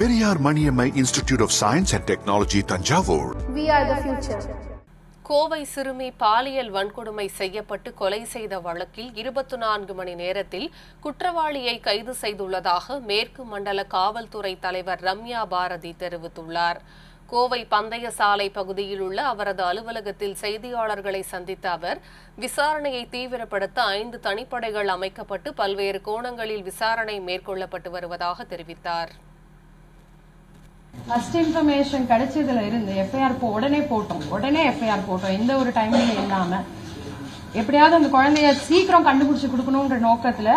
Periyar Maniammai Institute of Science and Technology, Tanjavur. We are the future. Kovai சிறுமி பாலியல் வன்கொடுமை செய்யப்பட்டு கொலை செய்த வழக்கில் 24 மணி நேரத்தில் குற்றவாளியை கைது செய்துள்ளதாக மேற்கு மண்டல காவல்துறை தலைவர் ரம்யா பாரதி தெரிவித்துள்ளார். கோவை பந்தய சாலை பகுதியில் உள்ள அவரது அலுவலகத்தில் செய்தியாளர்களை சந்தித்த அவர், விசாரணையை தீவிரப்படுத்த 5 தனிப்படைகள் அமைக்கப்பட்டு பல்வேறு கோணங்களில் விசாரணை மேற்கொள்ளப்பட்டு வருவதாக தெரிவித்தார். ஃபர்ஸ்ட் இன்ஃபர்மேஷன் கிடைச்சதுல இருந்து எஃப்ஐஆர் உடனே எஃப்ஐஆர் போட்டோம். எந்த ஒரு டைம்லையும் இல்லாம எப்படியாவது அந்த குழந்தைய சீக்கிரம் கண்டுபிடிச்சு கொடுக்கணும்ன்ற நோக்கத்துல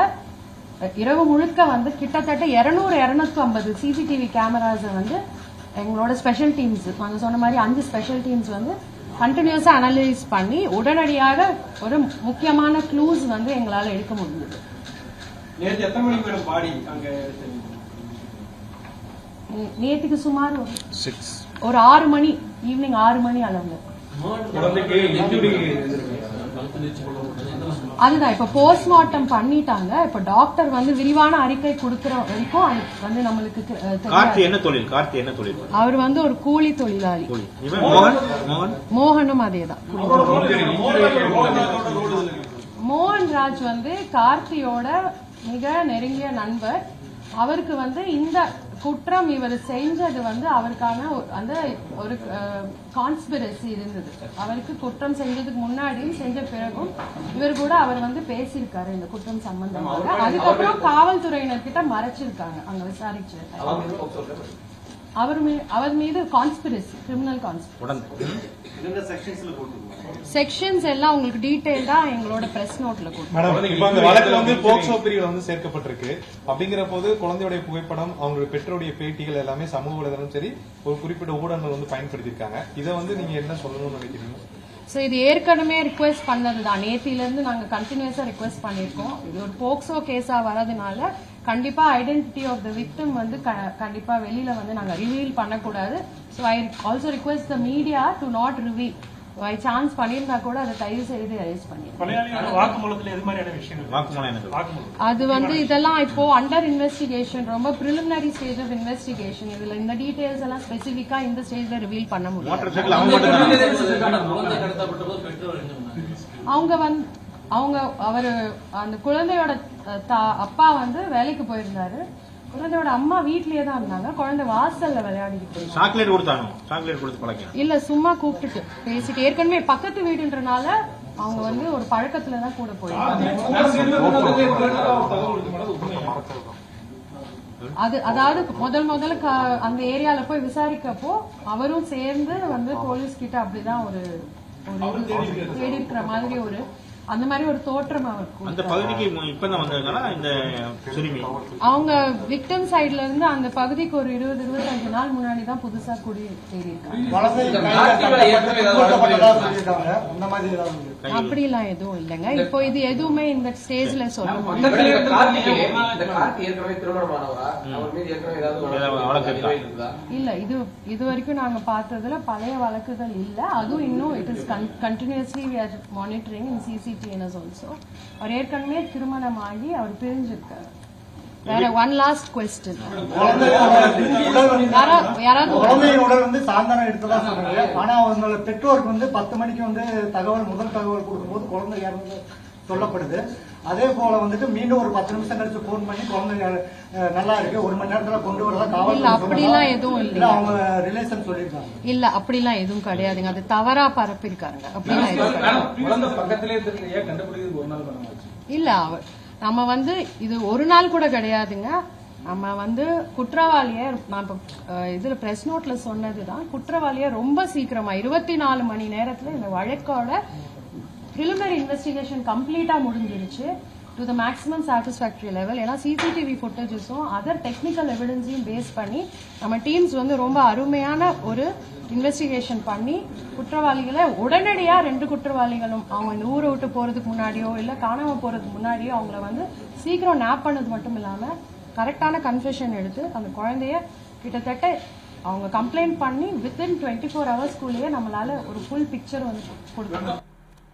இரவு முழுக்க வந்து கிட்டத்தட்ட 200-250 சிசிடிவி கேமராஸ் வந்து எங்களோட ஸ்பெஷல் டீம்ஸ் நாங்க சொன்ன மாதிரி 5 ஸ்பெஷல் டீம்ஸ் வந்து கண்டினியூஸா அனலைஸ் பண்ணி உடனடியாக ஒரு முக்கியமான க்ளூஸ் வந்து எங்களால எடுக்க முடிஞ்சது. நேற்றுக்கு சுமார் ஒரு 6 மணி ஈவினிங் 6 மணி அளவுல. அதுதான் இப்ப போஸ்ட்மார்ட்டம் பண்ணிட்டாங்க. இப்ப டாக்டர் வந்து விரிவான அறிக்கை கொடுக்கிற வரைக்கும் அது வந்து நம்மளுக்கு என்ன தொழில் அவர் வந்து ஒரு கூலி தொழிலாளி. மோகனும் அதேதான். மோகன்ராஜ் வந்து கார்த்தியோட மிக நெருங்கிய நண்பர். அவருக்கு வந்து இந்த குற்றம் இவர் செஞ்சது வந்து அவருக்கான அந்த ஒரு கான்ஸ்பிரசி இருந்தது. அவருக்கு குற்றம் செஞ்சதுக்கு முன்னாடியும் செஞ்ச பிறகும் இவர் கூட அவர் வந்து பேசியிருக்காரு இந்த குற்றம் சம்பந்தமாக. அதுக்கப்புறம் காவல்துறையினர்கிட்ட மறைச்சிருக்காங்க அங்க விசாரிச்சு. அவர் மீது கான்ஸ்பிரசி, கிரிமினல் கான்ஸ்பிரசி செக்ஷன்ஸ் எல்லாம் உங்களுக்கு டீடைல்டா எங்களோட பிரஸ் நோட்ல போக்சோ பிரிவு வந்து சேர்க்கப்பட்டிருக்கு. அப்படிங்கிற போது குழந்தையுடைய புகைப்படம், அவங்களுடைய பெற்றோருடைய பேட்டிகள் எல்லாமே சமூக வலைதளம் சரி ஒரு குறிப்பிட்ட ஊடகங்கள் வந்து பயன்படுத்திருக்காங்க. இதை வந்து நீங்க என்ன சொல்லணும்னு நினைக்கிறீங்க? சோ இது ஏற்கனவே ரிக்வெஸ்ட் பண்ணதுதான். நேத்தில இருந்து நாங்க கண்டினியூஸா ரிக்வெஸ்ட் பண்ணிருக்கோம். இது ஒரு போக்சோ கேஸா வரதுனால கண்டிப்பா ஐடென்டிட்டி ஆஃப் த விக்டிம் வந்து கண்டிப்பா வெளியில வந்து நாங்க ரிவீல் பண்ணக்கூடாது. So I also request the media to not reveal. By chance பண்ணியிருந்தா கூட அதை தயவு செய்து அரெஸ்ட் பண்ணிருக்கோம். அது வந்து இதெல்லாம் இப்போ அண்டர் இன்வெஸ்டிகேஷன், ரொம்ப பிரிலிமினரி ஸ்டேஜ் ஆஃப் இன்வெஸ்டிகேஷன். இதுல இந்த டீடைல்ஸ் எல்லாம் ஸ்பெசிபிக்கா இந்த ஸ்டேஜ்ல ரிவீல் பண்ண முடியும். அவரு அந்த குழந்தையோட அப்பா வந்து வேலைக்கு போயிருந்தாரு. குழந்தையோட அம்மா வீட்லயே தான் இருந்தாங்க. குழந்தை வாசல்ல விளையாடிட்டு இல்ல சும்மா கூப்பிட்டுட்டு பேசிட்டு, ஏற்கனவே பக்கத்து வீடுன்றனால அவங்க வந்து ஒரு பழக்கத்துல தான் கூட போயிருக்காங்க. அதாவது முதல்ல அந்த ஏரியால போய் விசாரிக்கப்போ அவரும் சேர்ந்து வந்து போலீஸ் கிட்ட அப்படிதான் ஒரு தேடி இருக்கிற மாதிரி ஒரு அந்த மாதிரி ஒரு தோற்றம் அவங்க விக்டிம் சைட்ல இருந்து அந்த பகுதிக்கு ஒரு 20-25 நாள் முன்னாடி தான் புதுசா குடி தேடி அப்படி எல்லாம் எதுவும் இல்லைங்க. இப்போ இது எதுவுமே இந்த ஸ்டேஜ்ல சொல்ல இல்ல. இது வரைக்கும் நாங்க பார்த்ததுல பழைய வழக்குகள் இல்ல. அதுவும் இன்னும் it is continuously we are monitoring in CCTNS also. அவர் ஏற்கனவே திருமணம் ஆகி அவர் பிரிஞ்சிருக்காரு. வேற ஒன் லாஸ்ட் கொஸ்டின், உடல் வந்து சாயந்தரம் எடுத்ததா சொன்னாங்க. ஆனா அவங்களோட பெற்றோருக்கு வந்து 10 மணிக்கு வந்து முதல் தகவல் கொடுக்கும்போது குழந்தை இறந்து சொல்லப்படுது. அதே போல வந்துட்டு மீண்டும் ஒரு 10 நிமிஷம் கழிச்சு போன் பண்ணி குழந்தை நல்லா இருக்கு 1 மணி நேரத்துல கொண்டு வரதா காவல். அப்படிலாம் எதுவும் இல்ல. அவங்க ரிலேஷன் சொல்லிருக்காங்க. இல்ல அப்படிலாம் எதுவும் கிடையாதுங்க. அது தவறா பரப்பிருக்காங்க. அப்படிலாம் இல்ல. நம்ம வந்து இது ஒரு நாள் கூட கிடையாதுங்க. நம்ம வந்து குற்றவாளிய நான் இதுல பிரஸ் நோட்ல சொன்னதுதான், குற்றவாளிய ரொம்ப சீக்கிரமா 24 மணி நேரத்துல இந்த வழக்கோட பிரிலிமினரி இன்வெஸ்டிகேஷன் கம்ப்ளீட்டா முடிஞ்சிருச்சு to the maximum satisfactory level. ஏன்னா சிசிடிவி ஃபுட்டேஜஸும் அதர் டெக்னிக்கல் எவிடன்ஸையும் பேஸ் பண்ணி நம்ம டீம்ஸ் வந்து ரொம்ப அருமையான ஒரு இன்வெஸ்டிகேஷன் பண்ணி குற்றவாளிகளை உடனடியா 2 குற்றவாளிகளும் அவங்க இந்த ஊரை விட்டு போறதுக்கு முன்னாடியோ இல்ல காணாம போறதுக்கு முன்னாடியோ அவங்கள வந்து சீக்கிரம் நேப் பண்ணது மட்டும் இல்லாம கரெக்டான கன்ஃபெஷன் எடுத்து அந்த குழந்தைய கிட்டத்தட்ட அவங்க கம்ப்ளைண்ட் பண்ணி வித்தின் 24 ஹவர்ஸ்க்குள்ளேயே நம்மளால ஒரு ஃபுல் பிக்சர் வந்து கொடுக்கணும்.